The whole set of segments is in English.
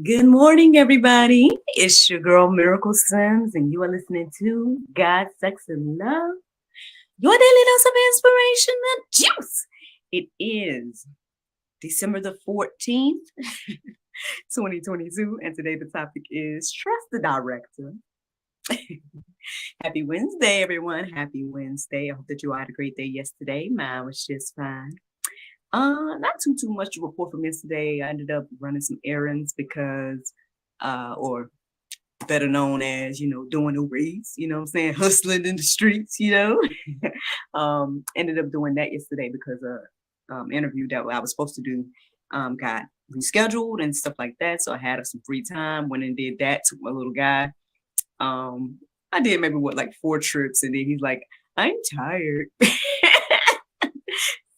Good morning, everybody. It's your girl Miracle Sims, and you are listening to God, Sex, and Love, your daily dose of inspiration and juice. It is December the 14th, 2022, and today the topic is Trust the Director. Happy Wednesday, everyone. Happy Wednesday. I hope that you all had a great day yesterday. Mine was just fine. Not too much to report from yesterday. I ended up running some errands because, or better known as, doing Uber Eats, you know what I'm saying? Hustling in the streets. Ended up doing that yesterday because a interview that I was supposed to do got rescheduled and stuff like that. So I had some free time, went and did that, took my little guy. I did maybe like 4 trips, and then he's like, I'm tired.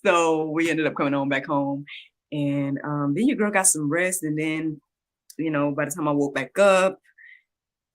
So we ended up coming on back home. And then your girl got some rest. And then, by the time I woke back up,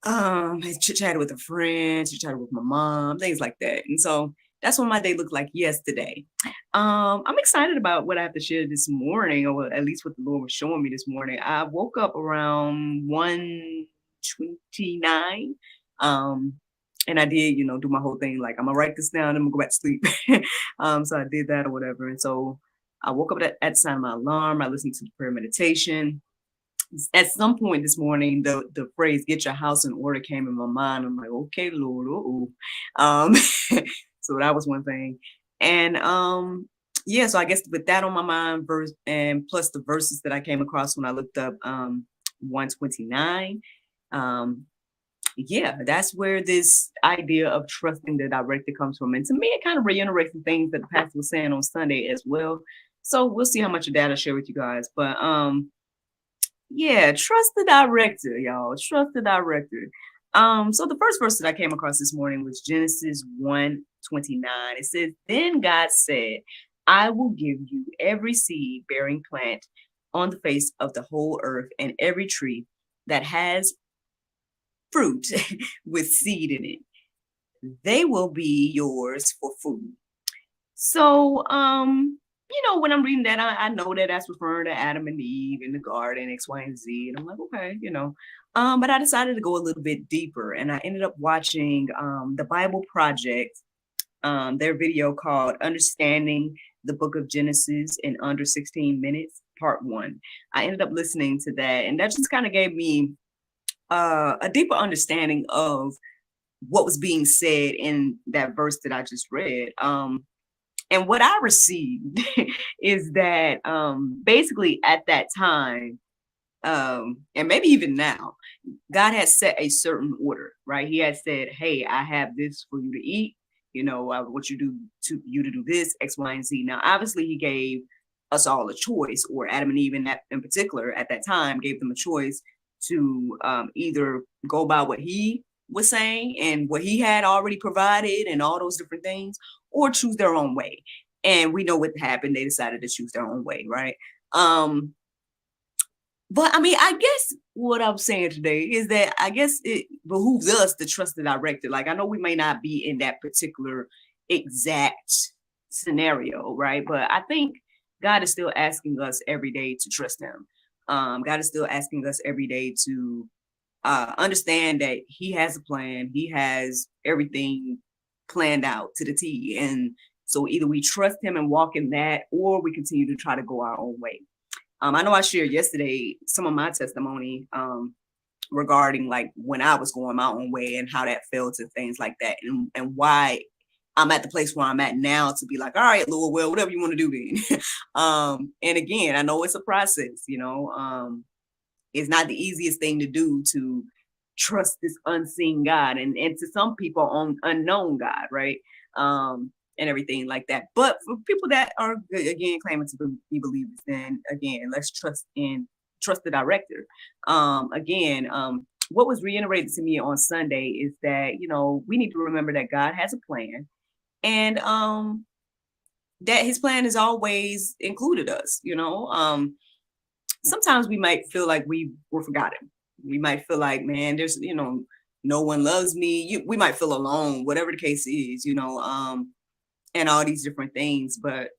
I chit-chatted with a friend, chit-chatted with my mom, things like that. And so that's what my day looked like yesterday. I'm excited about what I have to share this morning, or at least what the Lord was showing me this morning. I woke up around 1:29. And I did, do my whole thing. Like, I'm gonna write this down, I'm gonna go back to sleep. So I did that or whatever. And so I woke up at the sound of my alarm. I listened to the prayer meditation. At some point this morning, the phrase "get your house in order" came in my mind. I'm like, okay, Lord, so that was one thing. And yeah, so I guess with that on my mind, verse and plus the verses that I came across when I looked up 129. Yeah, that's where this idea of trusting the director comes from. And to me, it kind of reiterates the things that the pastor was saying on Sunday as well. So we'll see how much of that I share with you guys. But yeah, trust the director, y'all. Trust the director. So the first verse that I came across this morning was Genesis 1:29. It says, Then God said, I will give you every seed bearing plant on the face of the whole earth, and every tree that has fruit with seed in it. They will be yours for food. So, when I'm reading that, I know that that's referring to Adam and Eve in the garden, X, Y, and Z. And I'm like, okay, but I decided to go a little bit deeper, and I ended up watching the Bible Project, their video called Understanding the Book of Genesis in Under 16 Minutes, Part 1. I ended up listening to that, and that just kind of gave me a deeper understanding of what was being said in that verse that I just read. And what I received is that basically at that time, and maybe even now, God has set a certain order, right? He had said, hey, I have this for you to eat. I want you to do this, X, Y, and Z. Now, obviously, he gave us all a choice, or Adam and Eve in particular at that time gave them a choice to either go by what he was saying and what he had already provided and all those different things, or choose their own way. And we know what happened. They decided to choose their own way, right? But I mean, I guess what I'm saying today is that I guess it behooves us to trust the director. Like, I know we may not be in that particular exact scenario, right? But I think God is still asking us every day to trust him. God is still asking us every day to understand that he has a plan. He has everything planned out to the T. And so either we trust him and walk in that, or we continue to try to go our own way. I know I shared yesterday some of my testimony regarding like when I was going my own way and how that felt and things like that, and why I'm at the place where I'm at now to be like, all right, Lord, well, whatever you want to do then. And again, I know it's a process, it's not the easiest thing to do to trust this unseen God and to some people on unknown God, right? And everything like that. But for people that are again claiming to be believers, then again, let's trust the director. What was reiterated to me on Sunday is that, we need to remember that God has a plan, and that his plan has always included us. Sometimes we might feel like we were forgotten. We might feel like, man, there's, no one loves me. We might feel alone, whatever the case is, and all these different things. But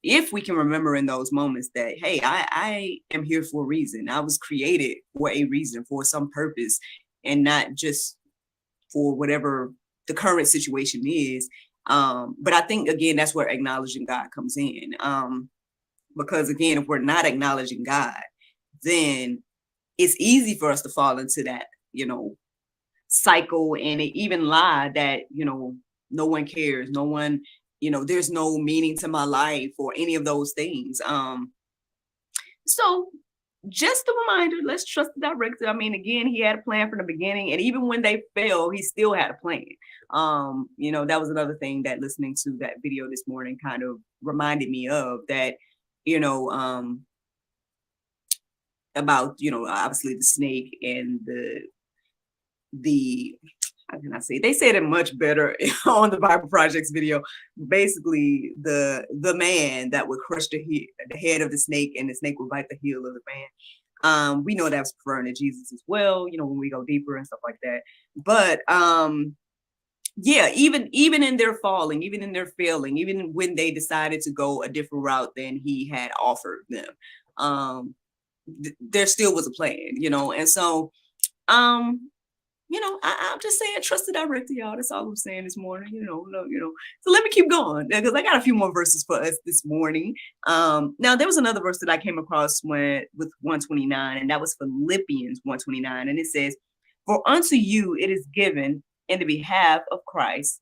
if we can remember in those moments that, hey, I am here for a reason. I was created for a reason, for some purpose, and not just for whatever the current situation is. But I think, again, that's where acknowledging God comes in. Because, again, if we're not acknowledging God, then it's easy for us to fall into that, cycle and even lie that, no one cares, no one, there's no meaning to my life or any of those things. So just a reminder, let's trust the director. I mean, again, he had a plan from the beginning, and even when they fail, he still had a plan. That was another thing that listening to that video this morning kind of reminded me of, that, about, obviously the snake and the how can I say? They said it much better on the Bible Project's video. Basically, the man that would crush the head of the snake, and the snake would bite the heel of the man. We know that's referring to Jesus as well, when we go deeper and stuff like that. But yeah, even in their falling, even in their failing, even when they decided to go a different route than he had offered them, there still was a plan, and so I'm just saying, trust the director, y'all. That's all I'm saying this morning. So let me keep going, because I got a few more verses for us this morning. Now there was another verse that I came across with 129, and that was Philippians 129, and it says, "For unto you it is given in the behalf of Christ,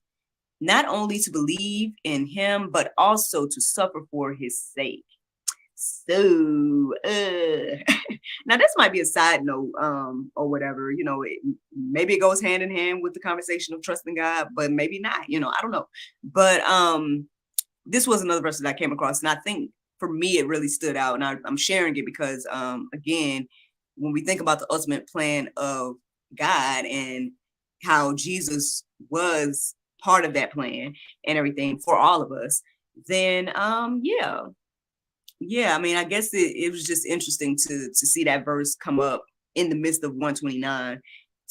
not only to believe in him, but also to suffer for his sake." So now this might be a side note, or whatever, maybe it goes hand in hand with the conversation of trusting God, but maybe not, I don't know. But this was another verse that I came across, and I think for me it really stood out, and I'm sharing it because again, when we think about the ultimate plan of God and how Jesus was part of that plan and everything for all of us, then yeah, I mean, I guess it was just interesting to see that verse come up in the midst of 129,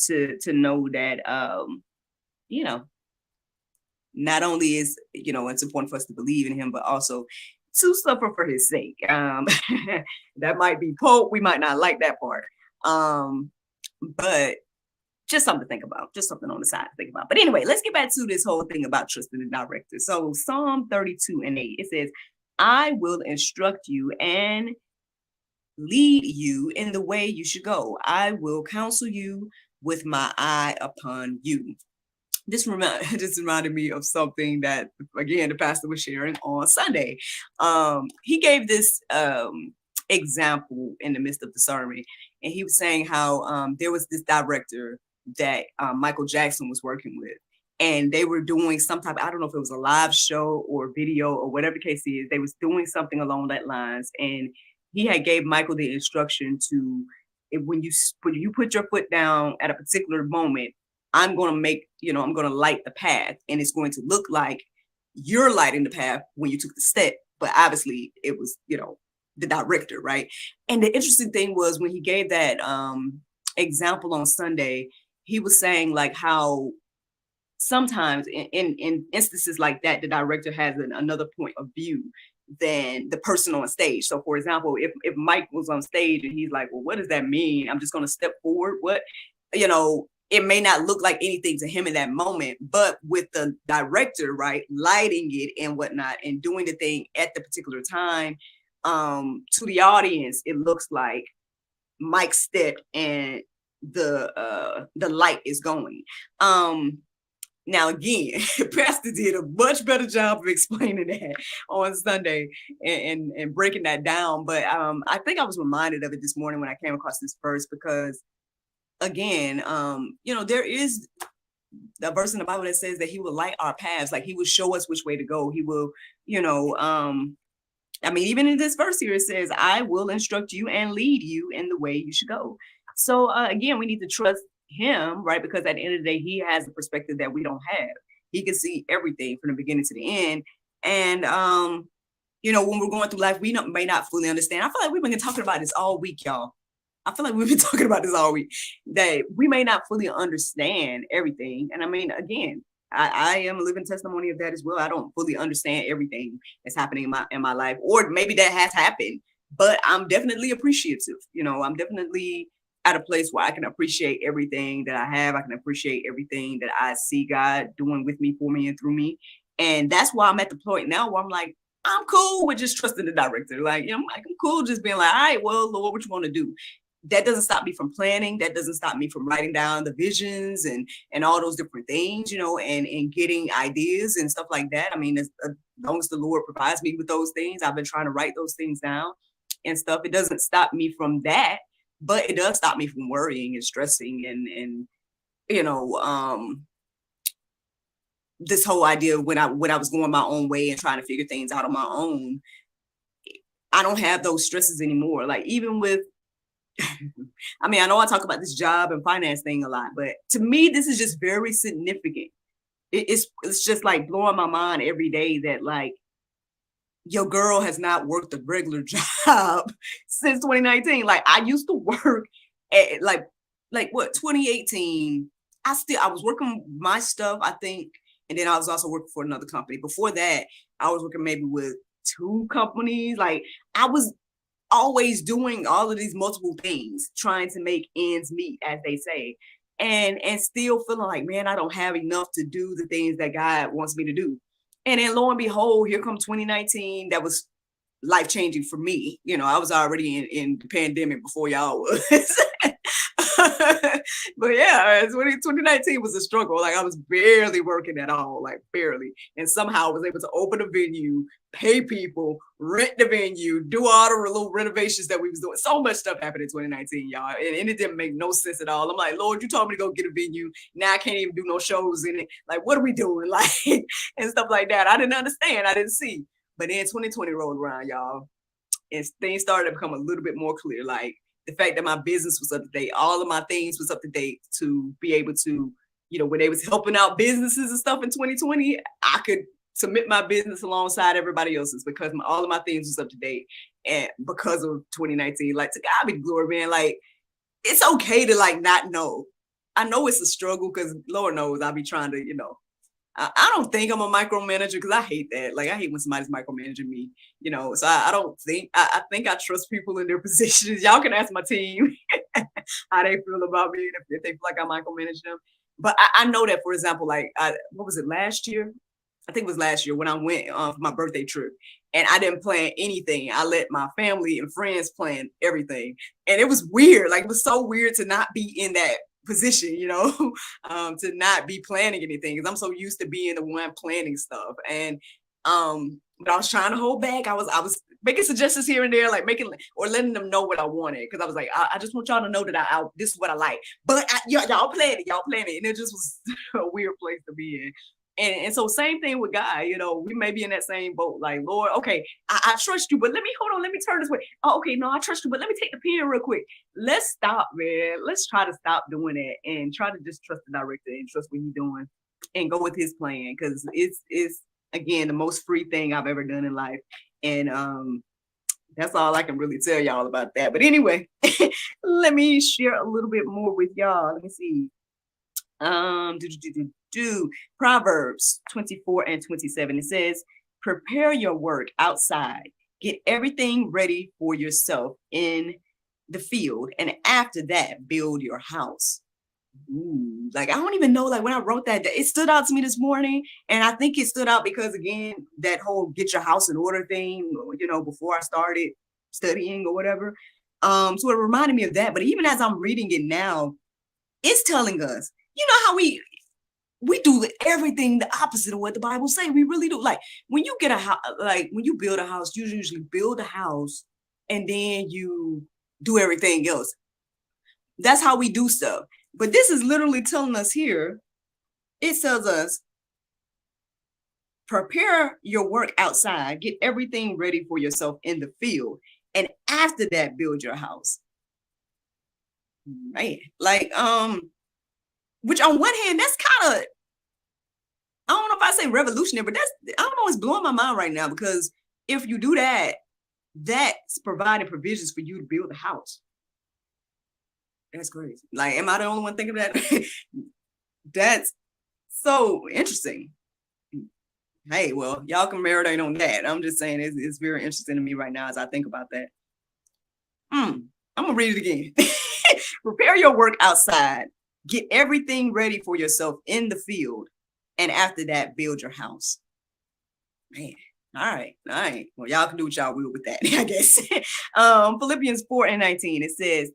to know that not only is it's important for us to believe in him, but also to suffer for his sake. That might be Pope. We might not like that part, but just something to think about, just something on the side to think about. But anyway, let's get back to this whole thing about trusting the director. So Psalm 32:8, it says, "I will instruct you and lead you in the way you should go. I will counsel you with my eye upon you." This reminded me of something that, again, the pastor was sharing on Sunday. He gave this example in the midst of the sermon, and he was saying how there was this director that Michael Jackson was working with, and they were doing some type, I don't know if it was a live show or video or whatever the case is, they was doing something along that lines, and he had gave Michael the instruction to, when you put your foot down at a particular moment, I'm going to light the path, and it's going to look like you're lighting the path when you took the step, but obviously it was, the director, right? And the interesting thing was, when he gave that example on Sunday, he was saying like how sometimes in instances like that, the director has another point of view than the person on stage. So for example, if Mike was on stage and he's like, well, what does that mean? I'm just going to step forward. What, it may not look like anything to him in that moment, but with the director, right, lighting it and whatnot and doing the thing at the particular time, to the audience, it looks like Mike stepped and the light is going. Now again, Pastor did a much better job of explaining that on Sunday and breaking that down. But I think I was reminded of it this morning when I came across this verse, because again, there is a verse in the Bible that says that he will light our paths, like he will show us which way to go. He will, I mean, even in this verse here, it says, I will instruct you and lead you in the way you should go. So again, we need to trust him, right? Because at the end of the day, he has a perspective that we don't have. He can see everything from the beginning to the end. And, when we're going through life, we may not fully understand. I feel like we've been talking about this all week, y'all. I feel like we've been talking about this all week, that we may not fully understand everything. And I mean, again, I am a living testimony of that as well. I don't fully understand everything that's happening in my life, or maybe that has happened, but I'm definitely appreciative. I'm definitely at a place where I can appreciate everything that I have. I can appreciate everything that I see God doing with me, for me, and through me. And that's why I'm at the point now where I'm like, I'm cool with just trusting the director. Like, I'm cool just being like, all right, well, Lord, what you want to do? That doesn't stop me from planning. That doesn't stop me from writing down the visions and all those different things, and getting ideas and stuff like that. I mean, as long as the Lord provides me with those things, I've been trying to write those things down and stuff. It doesn't stop me from that, but it does stop me from worrying and stressing and this whole idea of when I was going my own way and trying to figure things out on my own. I don't have those stresses anymore. Like, even with I mean, I know I talk about this job and finance thing a lot, but to me, this is just very significant. It's just like blowing my mind every day that, like, your girl has not worked a regular job since 2019. Like, I used to work at like what, 2018. I was working my stuff, I think, and then I was also working for another company. Before that, I was working maybe with 2 companies. Like, I was always doing all of these multiple things, trying to make ends meet, as they say, and still feeling like, man, I don't have enough to do the things that God wants me to do. And then lo and behold, here comes 2019. That was life changing for me. I was already in the pandemic before y'all was. But yeah, 2019 was a struggle. Like, I was barely working at all, like barely. And somehow I was able to open a venue, pay people, rent the venue, do all the little renovations that we was doing. So much stuff happened in 2019, y'all. And it didn't make no sense at all. I'm like, Lord, you told me to go get a venue. Now I can't even do no shows in it. Like, what are we doing? Like, and stuff like that. I didn't understand. I didn't see. But then 2020 rolled around, y'all, and things started to become a little bit more clear. Like, the fact that my business was up to date, all of my things was up to date to be able to, when they was helping out businesses and stuff in 2020, I could submit my business alongside everybody else's because all of my things was up to date. And because of 2019, like, to God be the glory, man. Like, it's okay to, like, not know. I know it's a struggle because Lord knows I'll be trying to, I don't think I'm a micromanager because I hate that. Like, I hate when somebody's micromanaging me, So I don't think, I think I trust people in their positions. Y'all can ask my team how they feel about me if they feel like I micromanage them. But I know that, for example, like, what was it, last year? I think it was last year when I went for my birthday trip, and I didn't plan anything. I let my family and friends plan everything. And it was weird. Like, it was so weird to not be in that position, to not be planning anything, because I'm so used to being the one planning stuff. And but I was trying to hold back. I was making suggestions here and there, like making or letting them know what I wanted, because I was like, I just want y'all to know that I this is what I like. But y'all plan it, and it just was a weird place to be in. And so same thing with God, we may be in that same boat. Like, Lord, okay, I trust you, but hold on, let me turn this way. Oh, okay, no, I trust you, but let me take the pen real quick. Let's stop, man. Let's try to stop doing that and try to just trust the director and trust what he's doing and go with his plan, because it's again the most free thing I've ever done in life. And that's all I can really tell y'all about that. But anyway, let me share a little bit more with y'all. Let me see. Proverbs 24 and 27. It says, prepare your work outside. Get everything ready for yourself in the field. And after that, build your house. Ooh, like, I don't even know, like, when I wrote that, it stood out to me this morning. And I think it stood out because, again, that whole get your house in order thing, before I started studying or whatever. So it reminded me of that. But even as I'm reading it now, it's telling us, how we do everything the opposite of what the Bible say. We really do. Like, when you get a house, like when you build a house, you usually build a house and then you do everything else. That's how we do stuff. But this is literally telling us here, it tells us, prepare your work outside, get everything ready for yourself in the field, and after that, build your house. Man, like, which on one hand, that's kind of, I don't know if I say revolutionary, but I don't know, it's blowing my mind right now, because if you do that, that's providing provisions for you to build a house. That's crazy. Like, am I the only one thinking that? That's So interesting. Hey, well, y'all can marinate on that. I'm just saying it's very interesting to me right now as I think about that. I'm gonna read it again. Prepare your work outside. Get everything ready for yourself in the field. And after that, build your house. Man. All right. All right. Well, y'all can do what y'all will with that, I guess. Philippians 4:19, it says,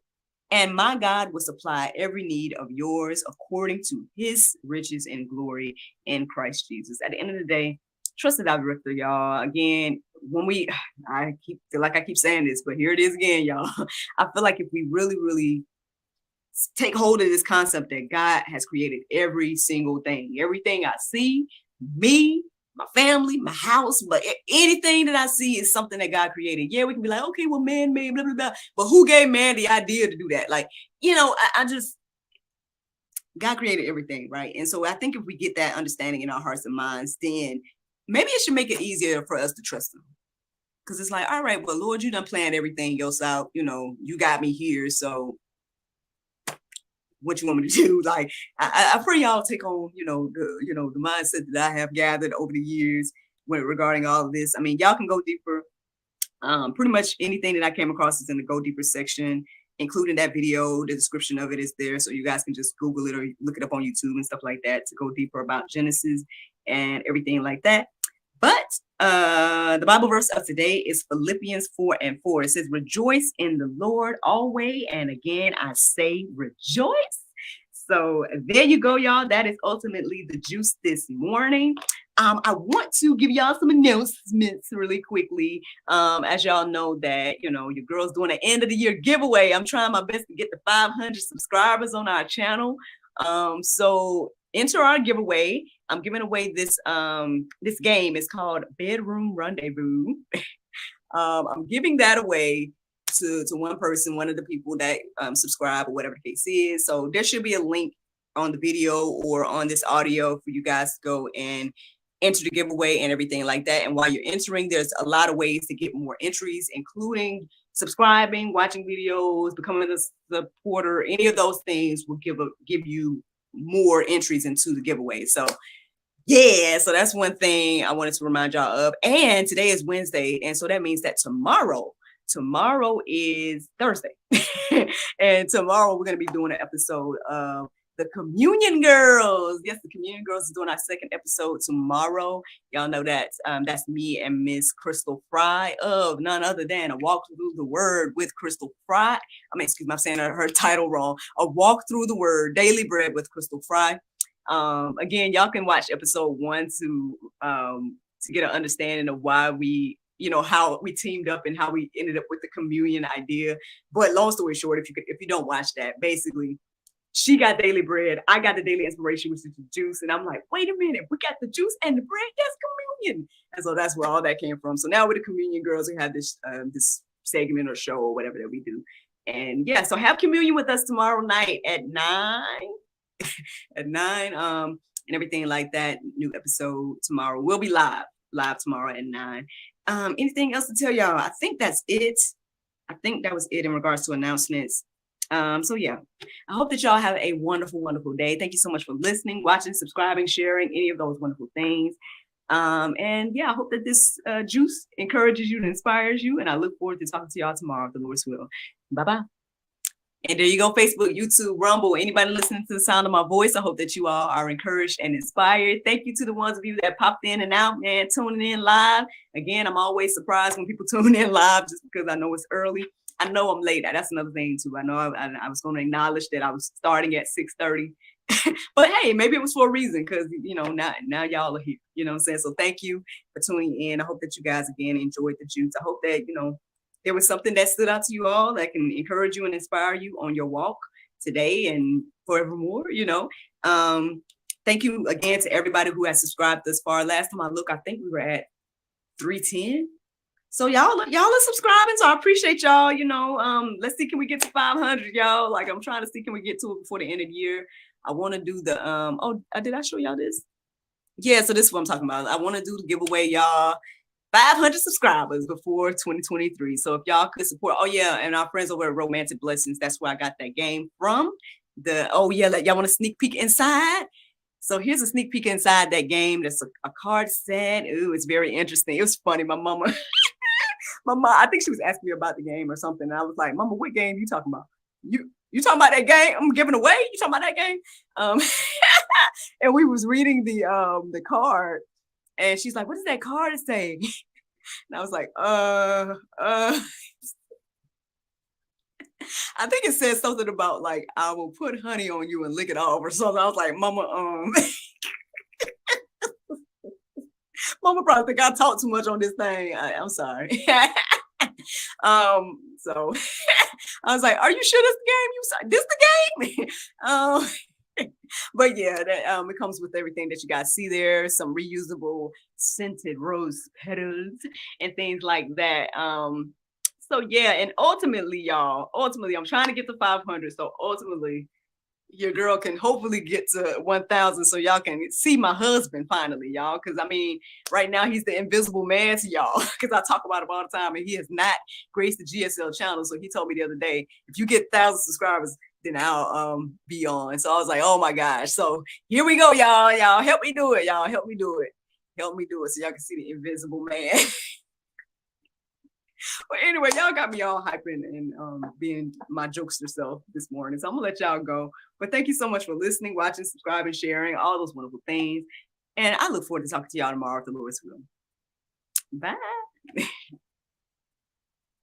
and my God will supply every need of yours according to his riches and glory in Christ Jesus. At the end of the day, trust the director, y'all. Again, I feel like I keep saying this, but here it is again, y'all. I feel like if we really, really take hold of this concept that God has created every single thing, everything I see, me, my family, my house, but anything that I see is something that God created. Yeah, we can be like, okay, well, man made, blah, blah, blah. But who gave man the idea to do that? Like, God created everything, right? And so I think if we get that understanding in our hearts and minds, then maybe it should make it easier for us to trust him. Because it's like, all right, well, Lord, you done planned everything else out. You got me here. So what you want me to do? Like, I pray y'all take on, the mindset that I have gathered over the years regarding all of this. I mean, y'all can go deeper. Pretty much anything that I came across is in the go deeper section, including that video. The description of it is there, so you guys can just Google it or look it up on YouTube and stuff like that to go deeper about Genesis and everything like that. But the Bible verse of today is Philippians 4:4. It says, rejoice in the Lord always. And again, I say rejoice. So there you go, y'all. That is ultimately the juice this morning. I want to give y'all some announcements really quickly. As y'all know that, your girl's doing an end of the year giveaway. I'm trying my best to get to 500 subscribers on our channel. So enter our giveaway. I'm giving away this game. It's called Bedroom Rendezvous. I'm giving that away to one person, one of the people that subscribe or whatever the case is. So there should be a link on the video or on this audio for you guys to go and enter the giveaway and everything like that. And while you're entering, there's a lot of ways to get more entries, including subscribing, watching videos, becoming a supporter. Any of those things will give you more entries into the giveaway. So yeah, so that's one thing I wanted to remind y'all of. And today is Wednesday, and so that means that tomorrow is Thursday. And tomorrow we're going to be doing an episode of the Communion Girls. Yes, the Communion Girls is doing our second episode tomorrow. Y'all know that that's me and Miss Crystal Fry of none other than A Walk Through the Word with Crystal Fry. Excuse me, I'm saying her title wrong. A Walk Through the Word, Daily Bread with Crystal Fry. Again, y'all can watch episode 1 to get an understanding of why we, how we teamed up and how we ended up with the communion idea. But long story short, if you don't watch that, basically she got daily bread, I got the daily inspiration, which is the juice. And I'm like, wait a minute, we got the juice and the bread, that's communion. And so that's where all that came from. So now with the Communion Girls, we have this segment or show or whatever that we do. And yeah, so have communion with us tomorrow night at 9. At 9, and everything like that. New episode tomorrow. We'll be live tomorrow at 9. Anything else to tell y'all? I think that's it. I think that was it in regards to announcements. So yeah, I hope that y'all have a wonderful, wonderful day. Thank you so much for listening, watching, subscribing, sharing, any of those wonderful things. And yeah, I hope that this juice encourages you and inspires you. And I look forward to talking to y'all tomorrow, if the Lord's will. Bye-bye. And there you go, Facebook, YouTube, Rumble, anybody listening to the sound of my voice. I hope that you all are encouraged and inspired. Thank you to the ones of you that popped in and out, man, tuning in live. Again, I'm always surprised when people tune in live just because I know it's early. I know I'm late. That's another thing, too. I know I was going to acknowledge that I was starting at 6:30. But hey, maybe it was for a reason because, now y'all are here. You know what I'm saying? So thank you for tuning in. I hope that you guys, again, enjoyed the juice. I hope that, there was something that stood out to you all that can encourage you and inspire you on your walk today and forevermore, Thank you again to everybody who has subscribed thus far. Last time I looked, I think we were at 310. So y'all are subscribing. So I appreciate y'all, let's see, can we get to 500, y'all? Like I'm trying to see, can we get to it before the end of the year? I want to do the, did I show y'all this? Yeah, so this is what I'm talking about. I want to do the giveaway, y'all. 500 subscribers before 2023. So if y'all could support, and our friends over at Romantic Blessings, that's where I got that game from. Y'all want to sneak peek inside? So here's a sneak peek inside that game. There's a card set. Ooh, it's very interesting. It was funny. My mama, I think she was asking me about the game or something. And I was like, Mama, what game you talking about? You talking about that game I'm giving away? You talking about that game? And we was reading the card, and she's like, what does that card say? And I was like, I think it says something about like, I will put honey on you and lick it off or something. I was like, Mama, Mama probably think I talk too much on this thing. I'm sorry. So I was like, are you sure this the game? But yeah, that it comes with everything that you guys see there, some reusable scented rose petals and things like that. So yeah, and ultimately, I'm trying to get to 500. So ultimately, your girl can hopefully get to 1,000 so y'all can see my husband finally, y'all. Because I mean, right now he's the invisible man to y'all, because I talk about him all the time, and he has not graced the GSL channel. So he told me the other day, if you get 1,000 subscribers, then I'll be on. So I was like, oh my gosh. So here we go, y'all. Y'all help me do it. Y'all help me do it. Help me do it so y'all can see the invisible man. But anyway, y'all got me all hyping and being my jokester self this morning. So I'm gonna let y'all go. But thank you so much for listening, watching, subscribing, sharing, all those wonderful things. And I look forward to talking to y'all tomorrow if the Lord's will. Bye.